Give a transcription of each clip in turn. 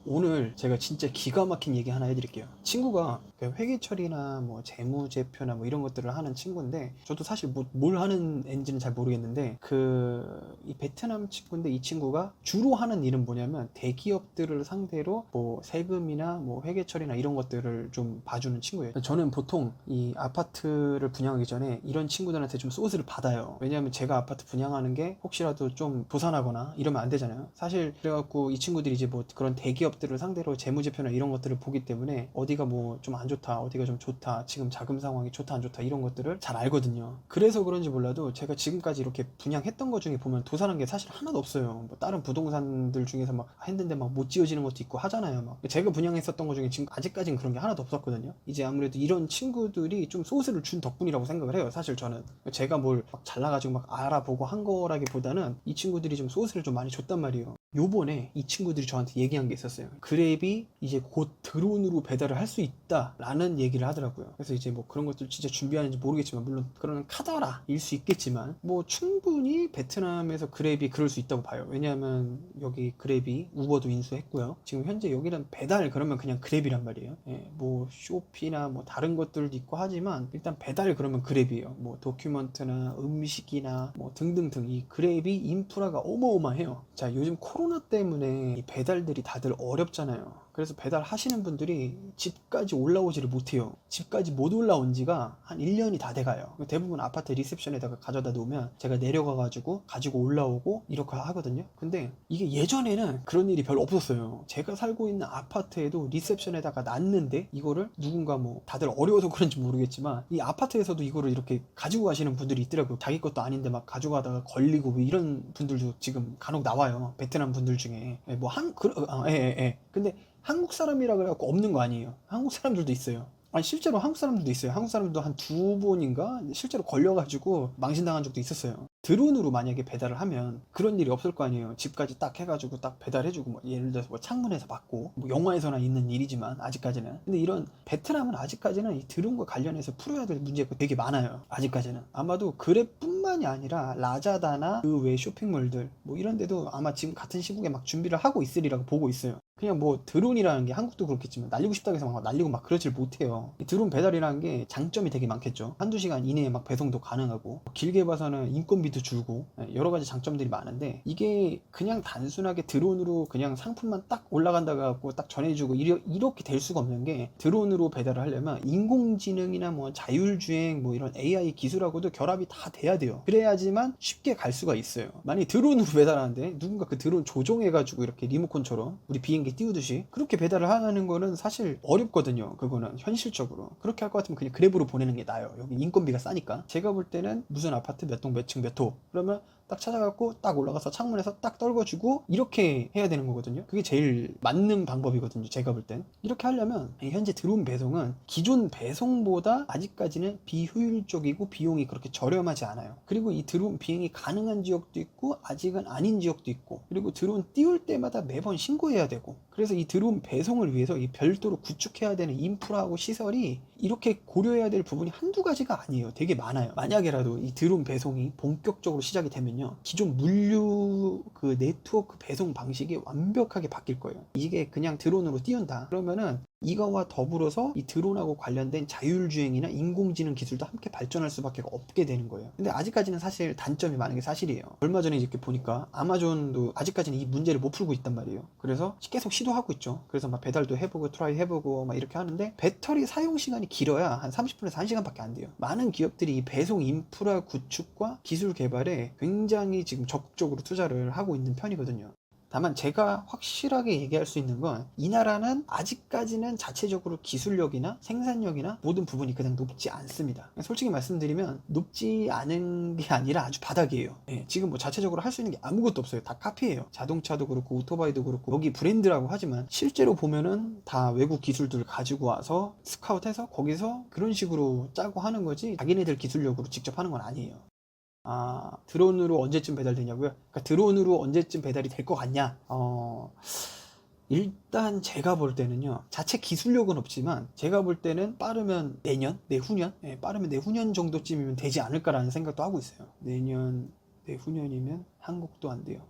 오늘 제가 진짜 기가 막힌 얘기 하나 해드릴게요. 친구가 회계 처리나 뭐 재무제표나 뭐 이런 것들을 하는 친구인데, 저도 사실 뭘 하는 앤지는 잘 모르겠는데, 이 베트남 친구인데, 이 친구가 주로 하는 일은 뭐냐면 대기업들을 상대로 뭐 세금이나 뭐 회계 처리나 이런 것들을 좀 봐주는 친구예요. 저는 보통 이 아파트를 분양하기 전에 이런 친구들한테 좀 소스를 받아요. 왜냐하면 제가 아파트 분양하는 게 혹시라도 좀 도산하거나 이러면 안 되잖아요. 사실 그래갖고 이 친구들이 이제 뭐 그런 대기업들을 상대로 재무제표나 이런 것들을 보기 때문에 어디가 뭐 좀 안 좋다, 어디가 좀 좋다, 지금 자금 상황이 좋다 안 좋다 이런 것들을 잘 알거든요. 그래서 그런지 몰라도 제가 지금까지 이렇게 분양했던 것 중에 보면 도산한 게 사실 하나도 없어요. 뭐 다른 부동산들 중에서 막 했는데 막 못 지어지는 것도 있고 하잖아요. 막 제가 분양했었던 것 중에 지금 아직까지는 그런 게 하나도 없었거든요. 이제 아무래도 이런 친구들이 좀 소스를 준 덕분이라고 생각을 해요. 사실 저는 제가 뭘 막 잘나가지고 막 알아보고 한 거라기보다는 이 친구들이 좀 소스를 좀 많이 줬단 말이에요. 요번에 이 친구들이 저한테 얘기한 게 있었어요. 그랩이 이제 곧 드론으로 배달을 할 수 있다 라는 얘기를 하더라고요. 그래서 이제 뭐 그런 것들 진짜 준비하는지 모르겠지만, 물론 그런 카더라 일 수 있겠지만 뭐 충분히 베트남에서 그랩이 그럴 수 있다고 봐요. 왜냐하면 여기 그랩이 우버도 인수했고요. 지금 현재 여기는 배달 그러면 그냥 그랩이란 말이에요. 예, 뭐 쇼피나 뭐 다른 것들도 있고 하지만 일단 배달 그러면 그랩이에요. 뭐 도큐먼트나 음식이나 뭐 등등등 이 그랩이 인프라가 어마어마해요. 자, 요즘 코로나 때문에 이 배달들이 다들 어렵잖아요. 그래서 배달 하시는 분들이 집까지 올라오지를 못해요. 집까지 못 올라온 지가 한 1년이 다 돼가요. 대부분 아파트 리셉션에다가 가져다 놓으면 제가 내려가가지고 가지고 올라오고 이렇게 하거든요. 근데 이게 예전에는 그런 일이 별로 없었어요. 제가 살고 있는 아파트에도 리셉션에다가 놨는데 이거를 누군가 뭐 다들 어려워서 그런지 모르겠지만 이 아파트에서도 이거를 이렇게 가지고 가시는 분들이 있더라고요. 자기 것도 아닌데 막 가져가다가 걸리고 뭐 이런 분들도 지금 간혹 나와요. 베트남 분들 중에. 근데 한국 사람이라 그래갖고 없는 거 아니에요. 한국 사람들도 있어요. 아니 실제로 한국 사람들도 있어요. 한국 사람도 한 두 번인가 실제로 걸려가지고 망신당한 적도 있었어요. 드론으로 만약에 배달을 하면 그런 일이 없을 거 아니에요. 집까지 딱 해가지고 딱 배달해주고, 뭐 예를 들어서 뭐 창문에서 받고, 뭐 영화에서나 있는 일이지만 아직까지는. 근데 이런 베트남은 아직까지는 이 드론과 관련해서 풀어야 될 문제가 되게 많아요. 아직까지는. 아마도 그랩뿐만이 아니라 라자다나 그 외 쇼핑몰들 뭐 이런 데도 아마 지금 같은 시국에 막 준비를 하고 있으리라고 보고 있어요. 그냥 뭐 드론이라는 게 한국도 그렇겠지만 날리고 싶다고 해서 막 날리고 막 그러질 못해요. 이 드론 배달이라는 게 장점이 되게 많겠죠. 한두 시간 이내에 막 배송도 가능하고, 길게 봐서는 인건비도 줄고, 여러 가지 장점들이 많은데, 이게 그냥 단순하게 드론으로 그냥 상품만 딱 올라간다 갖고 딱 전해주고 이렇게 될 수가 없는 게, 드론으로 배달을 하려면 인공지능이나 뭐 자율주행 뭐 이런 AI 기술하고도 결합이 다 돼야 돼요. 그래야지만 쉽게 갈 수가 있어요. 만약에 드론으로 배달하는데 누군가 그 드론 조종해가지고 이렇게 리모컨처럼 우리 비행기 띄우듯이 그렇게 배달을 하는 거는 사실 어렵거든요. 그거는 현실적으로 그렇게 할 것 같으면 그냥 그랩으로 보내는 게 나아요. 여기 인건비가 싸니까. 제가 볼 때는 무슨 아파트 몇 동 몇 층 몇 호 그러면 딱 찾아갖고 딱 올라가서 창문에서 딱 떨궈주고 이렇게 해야 되는 거거든요. 그게 제일 맞는 방법이거든요. 제가 볼 땐. 이렇게 하려면 현재 드론 배송은 기존 배송보다 아직까지는 비효율적이고 비용이 그렇게 저렴하지 않아요. 그리고 이 드론 비행이 가능한 지역도 있고 아직은 아닌 지역도 있고, 그리고 드론 띄울 때마다 매번 신고해야 되고, 그래서 이 드론 배송을 위해서 이 별도로 구축해야 되는 인프라하고 시설이 이렇게 고려해야 될 부분이 한두 가지가 아니에요. 되게 많아요. 만약에라도 이 드론 배송이 본격적으로 시작이 되면요, 기존 물류 그 네트워크 배송 방식이 완벽하게 바뀔 거예요. 이게 그냥 드론으로 띄운다 그러면은 이거와 더불어서 이 드론하고 관련된 자율주행이나 인공지능 기술도 함께 발전할 수밖에 없게 되는 거예요. 근데 아직까지는 사실 단점이 많은 게 사실이에요. 얼마 전에 이렇게 보니까 아마존도 아직까지는 이 문제를 못 풀고 있단 말이에요. 그래서 계속 시도하고 있죠. 그래서 막 배달도 해보고 트라이 해보고 막 이렇게 하는데, 배터리 사용 시간이 길어야 한 30분에서 1시간밖에 안 돼요. 많은 기업들이 이 배송 인프라 구축과 기술 개발에 굉장히 지금 적극적으로 투자를 하고 있는 편이거든요. 다만 제가 확실하게 얘기할 수 있는 건, 이 나라는 아직까지는 자체적으로 기술력이나 생산력이나 모든 부분이 그냥 높지 않습니다. 솔직히 말씀드리면 높지 않은 게 아니라 아주 바닥이에요. 지금 뭐 자체적으로 할 수 있는 게 아무것도 없어요. 다 카피예요. 자동차도 그렇고 오토바이도 그렇고, 여기 브랜드라고 하지만 실제로 보면은 다 외국 기술들을 가지고 와서 스카웃해서 거기서 그런 식으로 짜고 하는 거지, 자기네들 기술력으로 직접 하는 건 아니에요. 드론으로 언제쯤 배달되냐고요? 그러니까 드론으로 언제쯤 배달이 될 것 같냐? 일단 제가 볼 때는요, 자체 기술력은 없지만 제가 볼 때는 빠르면 내년, 내후년, 빠르면 내후년 정도쯤이면 되지 않을까라는 생각도 하고 있어요. 내년, 내후년이면 한국도 안 돼요.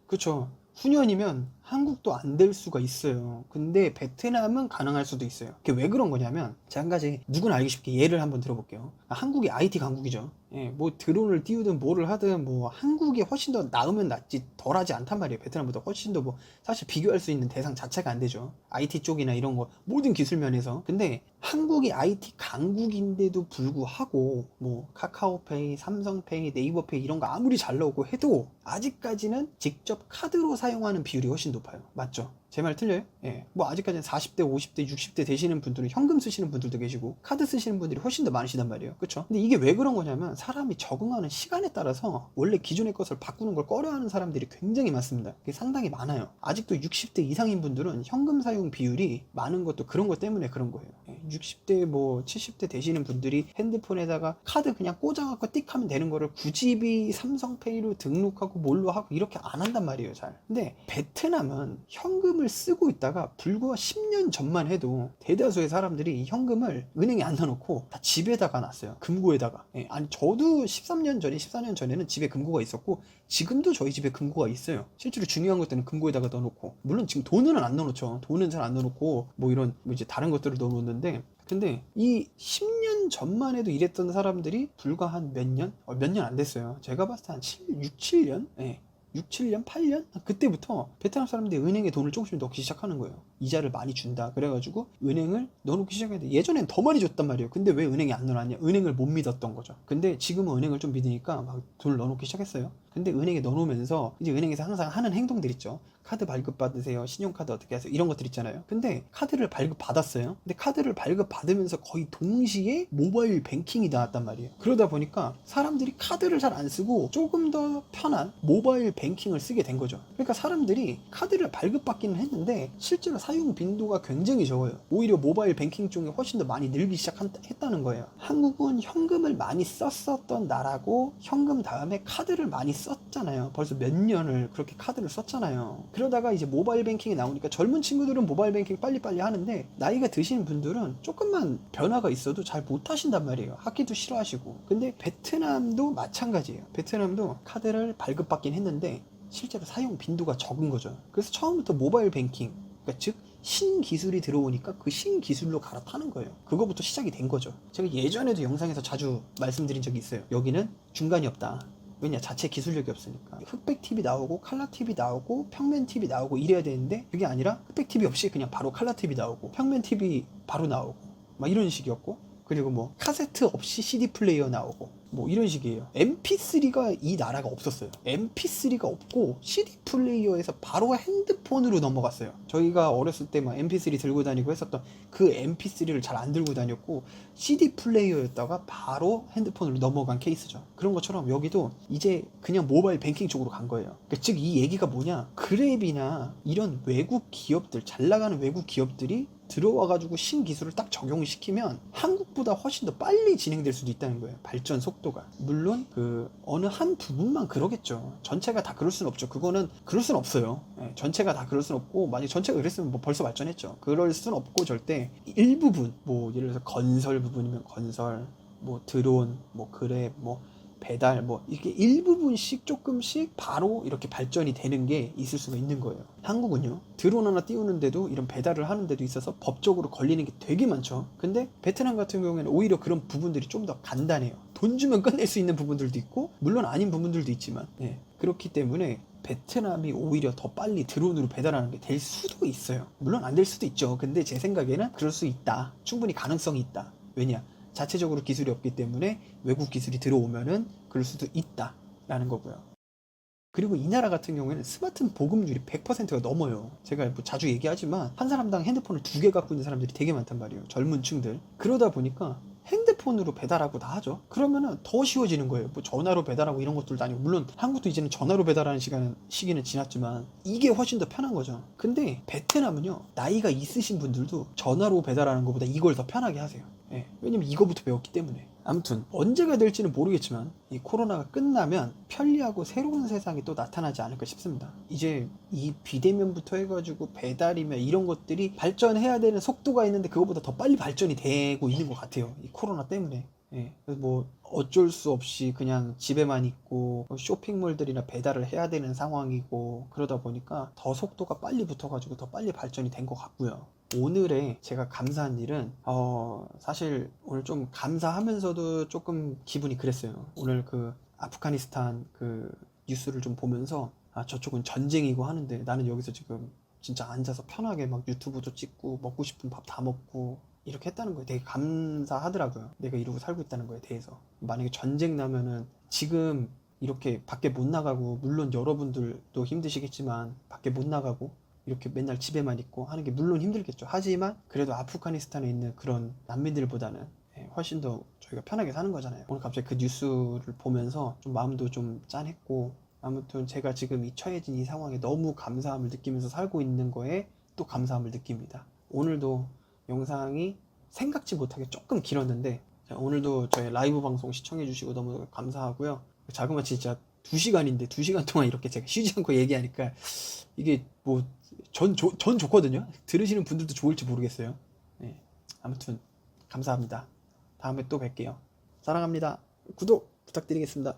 그렇죠. 후년이면 한국도 안 될 수가 있어요. 근데 베트남은 가능할 수도 있어요. 그게 왜 그런 거냐면 제가 한 가지 누구나 알기 쉽게 예를 한번 들어볼게요. 한국이 IT 강국이죠. 예, 뭐 드론을 띄우든 뭐를 하든 뭐 한국이 훨씬 더 나으면 낫지 덜하지 않단 말이에요. 베트남보다 훨씬 더 뭐 사실 비교할 수 있는 대상 자체가 안 되죠. IT 쪽이나 이런 거 모든 기술 면에서. 근데 한국이 IT 강국인데도 불구하고 뭐 카카오페이, 삼성페이, 네이버페이 이런 거 아무리 잘 나오고 해도 아직까지는 직접 카드로 사용하는 비율이 훨씬 높아요. 맞죠? 제 말 틀려요? 예. 뭐 아직까지는 40대, 50대, 60대 되시는 분들은 현금 쓰시는 분들도 계시고 카드 쓰시는 분들이 훨씬 더 많으시단 말이에요. 그쵸? 근데 이게 왜 그런 거냐면 사람이 적응하는 시간에 따라서 원래 기존의 것을 바꾸는 걸 꺼려하는 사람들이 굉장히 많습니다. 그게 상당히 많아요. 아직도 60대 이상인 분들은 현금 사용 비율이 많은 것도 그런 것 때문에 그런 거예요. 60대 뭐 70대 되시는 분들이 핸드폰에다가 카드 그냥 꽂아갖고 띡 하면 되는 거를 굳이 삼성페이로 등록하고 뭘로 하고 이렇게 안 한단 말이에요. 잘. 근데 베트남은 현금을 쓰고 있다가 불과 10년 전만 해도 대다수의 사람들이 현금을 은행에 안 넣어놓고 다 집에다가 놨어요. 금고에다가. 아니 저도 13년 전에 14년 전에는 집에 금고가 있었고 지금도 저희 집에 금고가 있어요. 실제로 중요한 것들은 금고에다가 넣어놓고 물론 지금 돈은 안 넣어놓죠. 돈은 잘 안 넣어놓고 뭐 이런 뭐 이제 다른 것들을 넣어놓는데 근데 이 10년 전만 해도 이랬던 사람들이 불과 한 몇 년? 몇 년 안 됐어요. 제가 봤을 때 한 6, 7년? 6, 7년, 8년? 그때부터 베트남 사람들이 은행에 돈을 조금씩 넣기 시작하는 거예요. 이자를 많이 준다. 그래가지고 은행을 넣어놓기 시작했는데 예전엔 더 많이 줬단 말이에요. 근데 왜 은행에 안 넣어놨냐? 은행을 못 믿었던 거죠. 근데 지금은 은행을 좀 믿으니까 막 돈을 넣어놓기 시작했어요. 근데 은행에 넣어놓으면서 이제 은행에서 항상 하는 행동들 있죠. 카드 발급 받으세요. 신용카드 어떻게 하세요? 이런 것들 있잖아요. 근데 카드를 발급 받았어요. 근데 카드를 발급 받으면서 거의 동시에 모바일 뱅킹이 나왔단 말이에요. 그러다 보니까 사람들이 카드를 잘 안 쓰고 조금 더 편한 모바일 뱅킹을 쓰게 된 거죠. 그러니까 사람들이 카드를 발급받기는 했는데 실제로 사용 빈도가 굉장히 적어요. 오히려 모바일 뱅킹 쪽이 훨씬 더 많이 늘기 시작했다는 거예요. 한국은 현금을 많이 썼었던 나라고 현금 다음에 카드를 많이 썼잖아요. 벌써 몇 년을 그렇게 카드를 썼잖아요. 그러다가 이제 모바일 뱅킹이 나오니까 젊은 친구들은 모바일 뱅킹 빨리빨리 하는데 나이가 드시는 분들은 조금만 변화가 있어도 잘 못하신단 말이에요. 하기도 싫어하시고. 근데 베트남도 마찬가지예요. 베트남도 카드를 발급받긴 했는데 실제로 사용 빈도가 적은 거죠. 그래서 처음부터 모바일 뱅킹, 그러니까 즉 신기술이 들어오니까 그 신기술로 갈아타는 거예요. 그거부터 시작이 된 거죠. 제가 예전에도 영상에서 자주 말씀드린 적이 있어요. 여기는 중간이 없다. 왜냐? 자체 기술력이 없으니까. 흑백 TV 나오고 칼라 TV 나오고 평면 TV 나오고 이래야 되는데 그게 아니라 흑백 TV 없이 그냥 바로 칼라 TV 나오고 평면 TV 바로 나오고 막 이런 식이었고 그리고 뭐 카세트 없이 CD 플레이어 나오고 뭐 이런 식이에요. MP3가 이 나라가 없었어요. MP3가 없고 CD 플레이어에서 바로 핸드폰으로 넘어갔어요. 저희가 어렸을 때 막 MP3 들고 다니고 했었던 그 MP3를 잘 안 들고 다녔고 CD 플레이어였다가 바로 핸드폰으로 넘어간 케이스죠. 그런 것처럼 여기도 이제 그냥 모바일 뱅킹 쪽으로 간 거예요. 그러니까 즉 이 얘기가 뭐냐? 그랩이나 이런 외국 기업들, 잘 나가는 외국 기업들이 들어와가지고 신기술을 딱 적용시키면 한국보다 훨씬 더 빨리 진행될 수도 있다는 거예요. 발전 속도가. 물론 그 어느 한 부분만 그러겠죠. 전체가 다 그럴 수는 없죠. 그거는 그럴 수는 없어요. 전체가 다 그럴 수는 없고 만약 전체가 그랬으면 뭐 벌써 발전했죠. 그럴 수는 없고 절대 일부분 뭐 예를 들어서 건설 부분이면 건설, 뭐 드론, 뭐 그랩, 뭐 배달 뭐 이렇게 일부분씩 조금씩 바로 이렇게 발전이 되는 게 있을 수가 있는 거예요. 한국은요 드론 하나 띄우는데도 이런 배달을 하는데도 있어서 법적으로 걸리는 게 되게 많죠. 근데 베트남 같은 경우에는 오히려 그런 부분들이 좀 더 간단해요. 돈 주면 끝낼 수 있는 부분들도 있고 물론 아닌 부분들도 있지만 그렇기 때문에 베트남이 오히려 더 빨리 드론으로 배달하는 게 될 수도 있어요. 물론 안 될 수도 있죠. 근데 제 생각에는 그럴 수 있다. 충분히 가능성이 있다. 왜냐? 자체적으로 기술이 없기 때문에 외국 기술이 들어오면은 그럴 수도 있다라는 거고요. 그리고 이 나라 같은 경우에는 스마트폰 보급률이 100%가 넘어요. 제가 뭐 자주 얘기하지만 한 사람당 핸드폰을 2개 갖고 있는 사람들이 되게 많단 말이에요. 젊은 층들. 그러다 보니까 핸드폰으로 배달하고 다 하죠. 그러면은 더 쉬워지는 거예요. 뭐 전화로 배달하고 이런 것들도 아니고 물론 한국도 이제는 전화로 배달하는 시기는 지났지만 이게 훨씬 더 편한 거죠. 근데 베트남은요 나이가 있으신 분들도 전화로 배달하는 것보다 이걸 더 편하게 하세요. 왜냐면 이거부터 배웠기 때문에. 아무튼 언제가 될지는 모르겠지만 이 코로나가 끝나면 편리하고 새로운 세상이 또 나타나지 않을까 싶습니다. 이제 이 비대면부터 해가지고 배달이며 이런 것들이 발전해야 되는 속도가 있는데 그거보다 더 빨리 발전이 되고 있는 것 같아요. 이 코로나 때문에. 예, 그래서 뭐 어쩔 수 없이 그냥 집에만 있고 쇼핑몰들이나 배달을 해야 되는 상황이고 그러다 보니까 더 속도가 빨리 붙어가지고 더 빨리 발전이 된 것 같고요. 오늘의 제가 감사한 일은 사실 오늘 좀 감사하면서도 조금 기분이 그랬어요. 오늘 그 아프가니스탄 그 뉴스를 좀 보면서 저쪽은 전쟁이고 하는데 나는 여기서 지금 진짜 앉아서 편하게 막 유튜브도 찍고 먹고 싶은 밥 다 먹고 이렇게 했다는 거에 되게 감사하더라고요. 내가 이러고 살고 있다는 거에 대해서. 만약에 전쟁 나면은 지금 이렇게 밖에 못 나가고, 물론 여러분들도 힘드시겠지만 밖에 못 나가고 이렇게 맨날 집에만 있고 하는 게 물론 힘들겠죠. 하지만 그래도 아프가니스탄에 있는 그런 난민들보다는 훨씬 더 저희가 편하게 사는 거잖아요. 오늘 갑자기 그 뉴스를 보면서 좀 마음도 좀 짠했고, 아무튼 제가 지금 이 처해진 이 상황에 너무 감사함을 느끼면서 살고 있는 거에 또 감사함을 느낍니다. 오늘도 영상이 생각지 못하게 조금 길었는데, 오늘도 저희 라이브 방송 시청해주시고 너무 감사하고요. 자그마치 진짜 2시간인데 2시간 동안 이렇게 제가 쉬지 않고 얘기하니까 이게 뭐 전 좋거든요. 들으시는 분들도 좋을지 모르겠어요. 네, 아무튼 감사합니다. 다음에 또 뵐게요. 사랑합니다. 구독 부탁드리겠습니다.